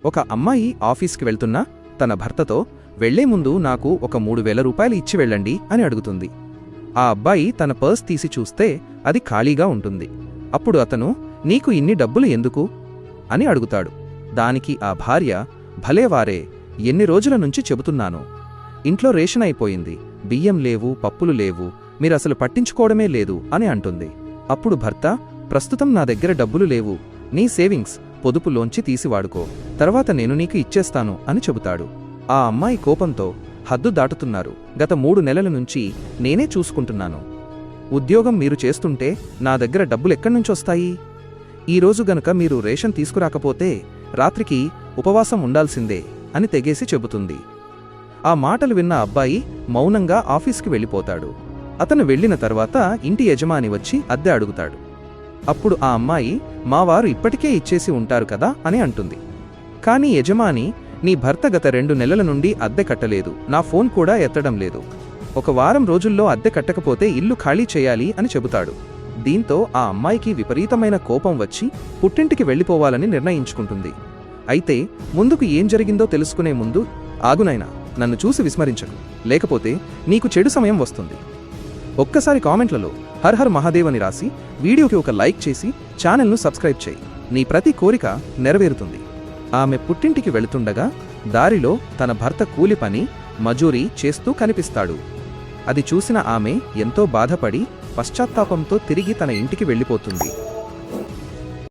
ఒక అమ్మాయి ఆఫీస్కి వెళ్తున్నా తన భర్తతో వెళ్లే ముందు నాకు ఒక 3000 రూపాయలు ఇచ్చి వెళ్ళండి అని అడుగుతుంది. ఆ అబ్బాయి తన పర్స్ తీసి చూస్తే అది ఖాళీగా ఉంటుంది. అప్పుడు అతను నీకు ఇన్ని డబ్బులు ఎందుకు అని అడుగుతాడు. దానికి ఆ భార్య భలేవారే, ఎన్ని రోజుల నుంచి చెబుతున్నాను, ఇంట్లో రేషన్ అయిపోయింది, బియ్యం లేవు, పప్పులు లేవు, మీరసలు పట్టించుకోవడమే లేదు అని అంటుంది. అప్పుడు భర్త ప్రస్తుతం నా దగ్గర డబ్బులు లేవు, నీ సేవింగ్స్ పొదుపులోంచి తీసి వాడుకో, తర్వాత నేను నీకు ఇచ్చేస్తాను అని చెబుతాడు. ఆ అమ్మాయి కోపంతో హద్దు దాటుతున్నారు, గత 3 నెలల నుంచి నేనే చూసుకుంటున్నాను, ఉద్యోగం మీరు చేస్తుంటే నా దగ్గర డబ్బులెక్కడ్నుంచొస్తాయి, ఈరోజు గనక మీరు రేషన్ తీసుకురాకపోతే రాత్రికి ఉపవాసం ఉండాల్సిందే అని తెగేసి చెబుతుంది. ఆ మాటలు విన్న అబ్బాయి మౌనంగా ఆఫీస్కి వెళ్ళిపోతాడు. అతను వెళ్లిన తర్వాత ఇంటి యజమాని వచ్చి అద్దె అడుగుతాడు. అప్పుడు ఆ అమ్మాయి మా వారు ఇప్పటికే ఇచ్చేసి ఉంటారు కదా అని అంటుంది. కానీ యజమాని నీ భర్త గత 2 నెలల నుండి అద్దె కట్టలేదు, నా ఫోన్ కూడా ఎత్తడం లేదు, 1 వారం రోజుల్లో అద్దె కట్టకపోతే ఇల్లు ఖాళీ చేయాలి అని చెబుతాడు. దీంతో ఆ అమ్మాయికి విపరీతమైన కోపం వచ్చి పుట్టింటికి వెళ్లిపోవాలని నిర్ణయించుకుంటుంది. అయితే ముందుకు ఏం జరిగిందో తెలుసుకునే ముందు ఆగునైనా, నన్ను చూసి విస్మరించకు, లేకపోతే నీకు చెడు సమయం వస్తుంది. ఒక్కసారి కామెంట్లలో హర్ హర్ మహాదేవ్ అని రాసి వీడియోకి ఒక లైక్ చేసి ఛానల్ను సబ్స్క్రైబ్ చేయి. నీ ప్రతి కోరిక నెరవేరుతుంది. ఆమె పుట్టింటికి వెళుతుండగా దారిలో తన భర్త కూలి పని మజూరీ చేస్తూ కనిపిస్తాడు. అది చూసిన ఆమె ఎంతో బాధపడి పశ్చాత్తాపంతో తిరిగి తన ఇంటికి వెళ్ళిపోతుంది.